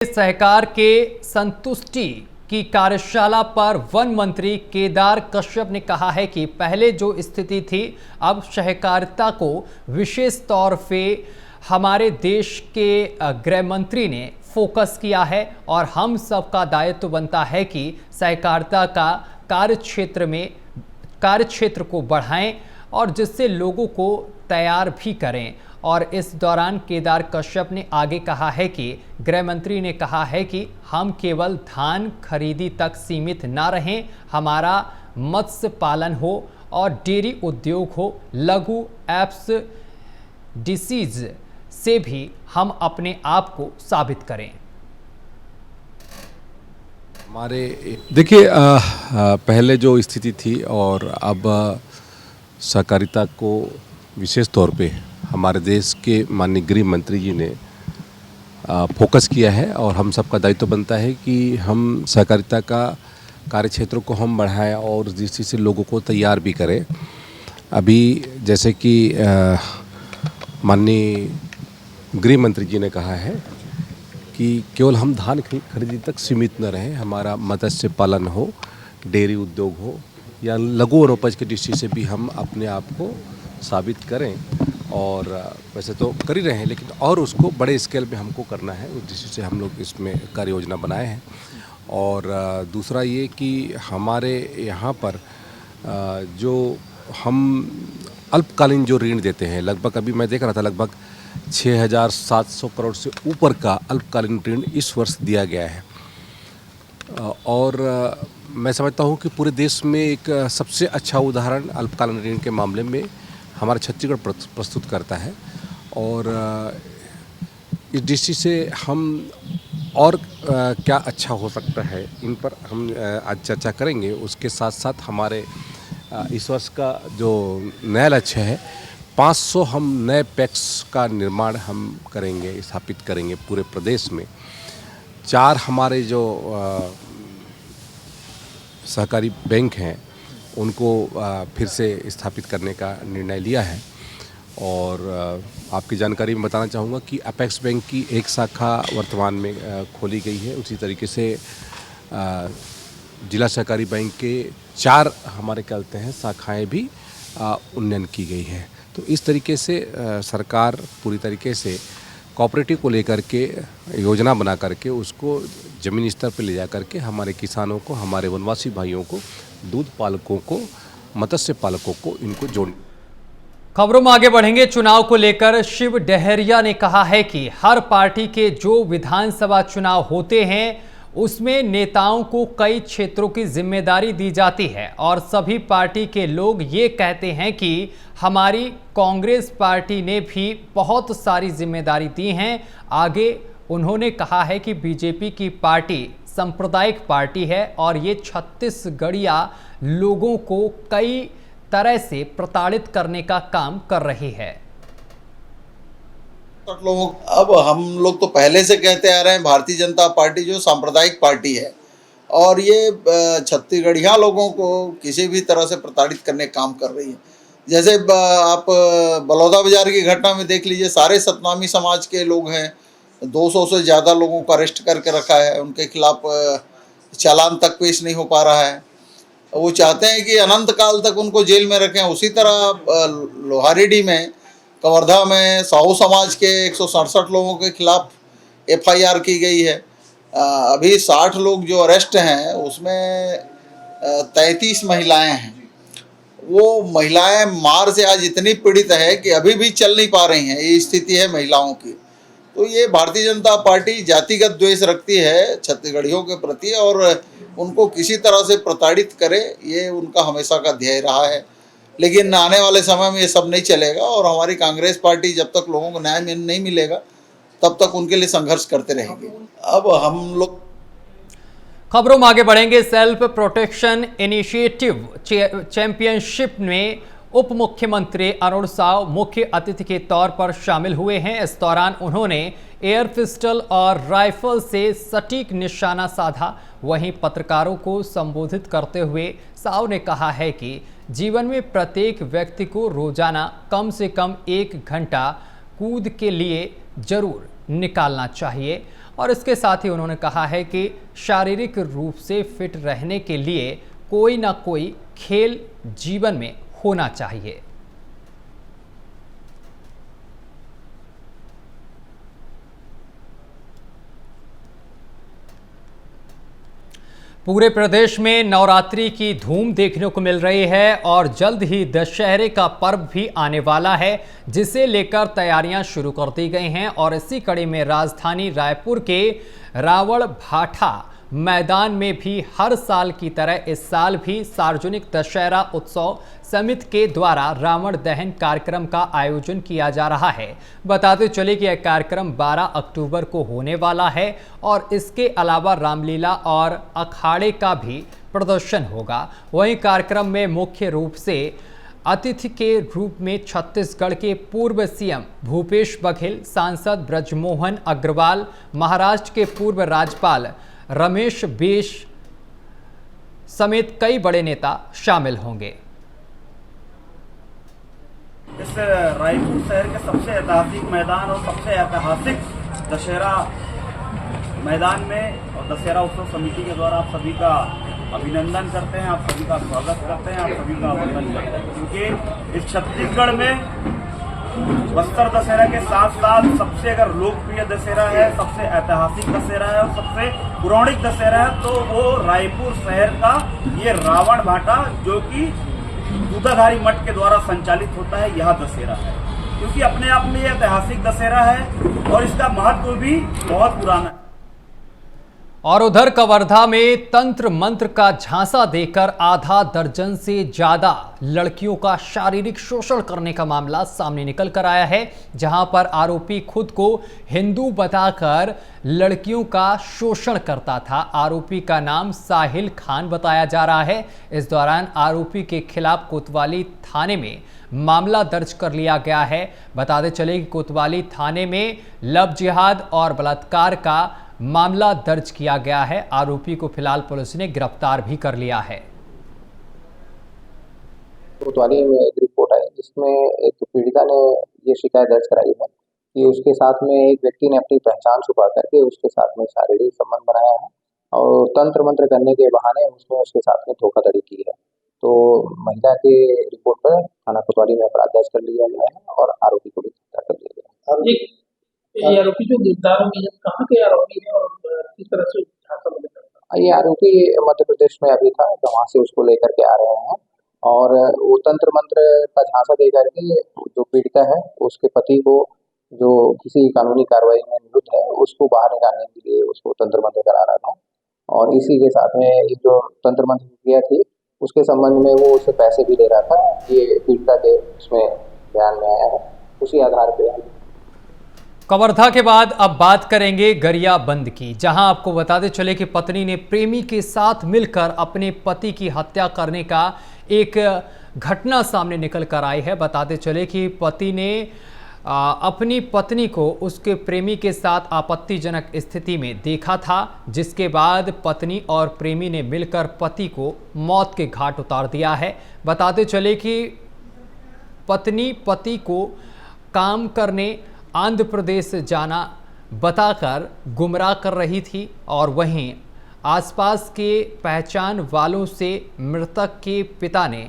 सहकार के संतुष्टि की कार्यशाला पर वन मंत्री केदार कश्यप ने कहा है कि पहले जो स्थिति थी अब सहकारिता को विशेष तौर पे हमारे देश के गृह मंत्री ने फोकस किया है और हम सबका दायित्व बनता है कि सहकारिता का कार्यक्षेत्र को बढ़ाएं और जिससे लोगों को तैयार भी करें। और इस दौरान केदार कश्यप ने आगे कहा है कि गृह मंत्री ने कहा है कि हम केवल धान खरीदी तक सीमित ना रहें, हमारा मत्स्य पालन हो और डेयरी उद्योग हो, लघु एप्स डिसीज से भी हम अपने आप को साबित करें। हमारे देखिए पहले जो स्थिति थी और अब सहकारिता को विशेष तौर पे हमारे देश के माननीय गृह मंत्री जी ने फोकस किया है और हम सबका दायित्व बनता है कि हम सहकारिता का कार्यक्षेत्र को हम बढ़ाएं और जिस चीज़ से लोगों को तैयार भी करें। अभी जैसे कि माननीय गृह मंत्री जी ने कहा है कि केवल हम धान खरीदी तक सीमित न रहें, हमारा मत्स्य पालन हो, डेयरी उद्योग हो या लघु और उपज की दृष्टि से भी हम अपने आप को साबित करें। और वैसे तो कर ही रहे हैं लेकिन और उसको बड़े स्केल पे हमको करना है, उस दृष्टि से हम लोग इसमें कार्य योजना बनाए हैं। और दूसरा ये कि हमारे यहाँ पर जो हम अल्पकालीन जो ऋण देते हैं, लगभग अभी मैं देख रहा था लगभग 6,700 करोड़ से ऊपर का अल्पकालीन ऋण इस वर्ष दिया गया है। और मैं समझता हूँ कि पूरे देश में एक सबसे अच्छा उदाहरण अल्पकालीन ऋण के मामले में हमारा छत्तीसगढ़ प्रस्तुत करता है। और इस दृष्टि से हम और क्या अच्छा हो सकता है इन पर हम आज चर्चा करेंगे। उसके साथ साथ हमारे इस वर्ष का जो नया लक्ष्य है 500 हम नए पैक्स का निर्माण हम करेंगे, स्थापित करेंगे पूरे प्रदेश में। 4 हमारे जो सहकारी बैंक हैं उनको फिर से स्थापित करने का निर्णय लिया है। और आपकी जानकारी में बताना चाहूँगा कि अपेक्स बैंक की एक शाखा वर्तमान में खोली गई है। उसी तरीके से जिला सहकारी बैंक के 4 हमारे कहते हैं शाखाएं भी उन्नयन की गई है। तो इस तरीके से सरकार पूरी तरीके से कोऑपरेटिव को लेकर के योजना बना करके उसको ज़मीनी स्तर पर ले जा करके हमारे किसानों को, हमारे वनवासी भाइयों को, दूध पालकों को, मत्स्य पालकों को इनको जोड़। खबरों में आगे बढ़ेंगे। चुनाव को लेकर शिव डहरिया ने कहा है कि हर पार्टी के जो विधानसभा चुनाव होते हैं उसमें नेताओं को कई क्षेत्रों की जिम्मेदारी दी जाती है और सभी पार्टी के लोग ये कहते हैं कि हमारी कांग्रेस पार्टी ने भी बहुत सारी जिम्मेदारी दी हैं। आगे उन्होंने कहा है कि बीजेपी की पार्टी सांप्रदायिक पार्टी है और ये छत्तीसगढ़िया लोगों को कई तरह से प्रताड़ित करने का काम कर रही है। लोग अब हम लोग तो पहले से कहते आ रहे हैं भारतीय जनता पार्टी जो सांप्रदायिक पार्टी है और ये छत्तीसगढ़िया लोगों को किसी भी तरह से प्रताड़ित करने का काम कर रही है। जैसे आप बलौदा बाजार की घटना में देख लीजिए, सारे सतनामी समाज के लोग हैं, 200 से ज़्यादा लोगों को अरेस्ट करके रखा है, उनके खिलाफ चालान तक पेश नहीं हो पा रहा है। वो चाहते हैं कि अनंत काल तक उनको जेल में रखें। उसी तरह लोहारेडी में, कवर्धा में साहू समाज के 167 लोगों के खिलाफ FIR की गई है। अभी 60 लोग जो अरेस्ट हैं उसमें 33 महिलाएं हैं। वो महिलाएं मार से आज इतनी पीड़ित है कि अभी भी चल नहीं पा रही हैं। ये स्थिति है महिलाओं की। तो ये भारतीय जनता पार्टी जातिगत द्वेष रखती है छत्तीसगढ़ियों के प्रति और उनको किसी तरह से प्रताड़ित करे, ये उनका हमेशा का ध्येय रहा है। लेकिन आने वाले समय में ये सब नहीं चलेगा और हमारी कांग्रेस पार्टी जब तक लोगों को न्याय नहीं मिलेगा तब तक उनके लिए संघर्ष करते रहेंगे। अब हम लोग खबरों में आगे बढ़ेंगे। सेल्फ प्रोटेक्शन इनिशिएटिव चैंपियनशिप में उप मुख्यमंत्री अरुण साव मुख्य अतिथि के तौर पर शामिल हुए हैं। इस दौरान उन्होंने एयर पिस्टल और राइफल से सटीक निशाना साधा। वहीं पत्रकारों को संबोधित करते हुए साव ने कहा है कि जीवन में प्रत्येक व्यक्ति को रोजाना कम से कम 1 घंटा कूद के लिए जरूर निकालना चाहिए और इसके साथ ही उन्होंने कहा है कि शारीरिक रूप से फिट रहने के लिए कोई ना कोई खेल जीवन में होना चाहिए। पूरे प्रदेश में नवरात्रि की धूम देखने को मिल रही है और जल्द ही दशहरे का पर्व भी आने वाला है, जिसे लेकर तैयारियां शुरू कर दी गई हैं। और इसी कड़ी में राजधानी रायपुर के रावण भाटा मैदान में भी हर साल की तरह इस साल भी सार्वजनिक दशहरा उत्सव समिति के द्वारा रावण दहन कार्यक्रम का आयोजन किया जा रहा है। बताते चले कि यह कार्यक्रम 12 अक्टूबर को होने वाला है और इसके अलावा रामलीला और अखाड़े का भी प्रदर्शन होगा। वहीं कार्यक्रम में मुख्य रूप से अतिथि के रूप में छत्तीसगढ़ के पूर्व सीएम भूपेश बघेल, सांसद ब्रजमोहन अग्रवाल, महाराष्ट्र के पूर्व राज्यपाल रमेश बैस समेत कई बड़े नेता शामिल होंगे। इस रायपुर शहर के सबसे ऐतिहासिक मैदान और सबसे ऐतिहासिक दशहरा मैदान में और दशहरा उत्सव समिति के द्वारा आप सभी का अभिनंदन करते हैं, आप सभी का स्वागत करते हैं, आप सभी का वंदन करते हैं, क्योंकि इस छत्तीसगढ़ में बस्तर दशहरा के साथ साथ सबसे अगर लोकप्रिय दशहरा है, सबसे ऐतिहासिक दशहरा है और सबसे पौराणिक दशहरा है तो वो रायपुर शहर का ये रावण भाटा, जो कि दूधाधारी मठ के द्वारा संचालित होता है, यह दशहरा है। क्योंकि अपने आप में ये ऐतिहासिक दशहरा है और इसका महत्व भी बहुत पुराना है। और उधर कवर्धा में तंत्र मंत्र का झांसा देकर आधा दर्जन से ज्यादा लड़कियों का शारीरिक शोषण करने का मामला सामने निकल कर आया है, जहां पर आरोपी खुद को हिंदू बताकर लड़कियों का शोषण करता था। आरोपी का नाम साहिल खान बताया जा रहा है। इस दौरान आरोपी के खिलाफ कोतवाली थाने में मामला दर्ज कर लिया गया है। बताते चले कि कोतवाली थाने में लव जिहाद और बलात्कार का मामला दर्ज किया गया है। आरोपी को फिलहाल पुलिस ने गिरफ्तार भी कर लिया है। कोतवाली में एक रिपोर्ट आई जिसमें एक पीड़िता ने ये शिकायत दर्ज कराई है कि उसके साथ में एक व्यक्ति ने अपनी पहचान छुपा करके उसके साथ में शारीरिक संबंध बनाया है और तंत्र मंत्र करने के बहाने उसने उसके साथ में धोखाधड़ी की है। तो महिला के रिपोर्ट पर थाना कोतवाली में अपराध दर्ज कर लिया गया है और आरोपी को भी गिरफ्तार कर लिया गया है। ये आरोपी जो गिरफ्तार हुए हैं कहाँ के आरोपी है और किस तरह से झांसा में करता है? ये आरोपी मध्य प्रदेश में अभी था, तो वहाँ से उसको लेकर के आ रहे हैं और वो तंत्र मंत्र का झांसा दे करके जो पीड़िता है उसके पति को, जो किसी कानूनी कार्रवाई में नियुक्त है, उसको बाहर निकालने के लिए उसको तंत्र मंत्र करा रहा था। और इसी के साथ में ये जो तंत्र मंत्र क्रिया थी उसके संबंध में वो उससे पैसे भी ले रहा था। ये पीड़िता के उसमें बयान में आया है, उसी आधार पर। कवर्धा के बाद अब बात करेंगे गरियाबंद की, जहां आपको बताते चले कि पत्नी ने प्रेमी के साथ मिलकर अपने पति की हत्या करने का एक घटना सामने निकल कर आई है। बताते चले कि पति ने अपनी पत्नी को उसके प्रेमी के साथ आपत्तिजनक स्थिति में देखा था, जिसके बाद पत्नी और प्रेमी ने मिलकर पति को मौत के घाट उतार दिया है। बताते चले कि पत्नी पति को काम करने आंध्र प्रदेश जाना बताकर गुमराह कर रही थी और वहीं आसपास के पहचान वालों से मृतक के पिता ने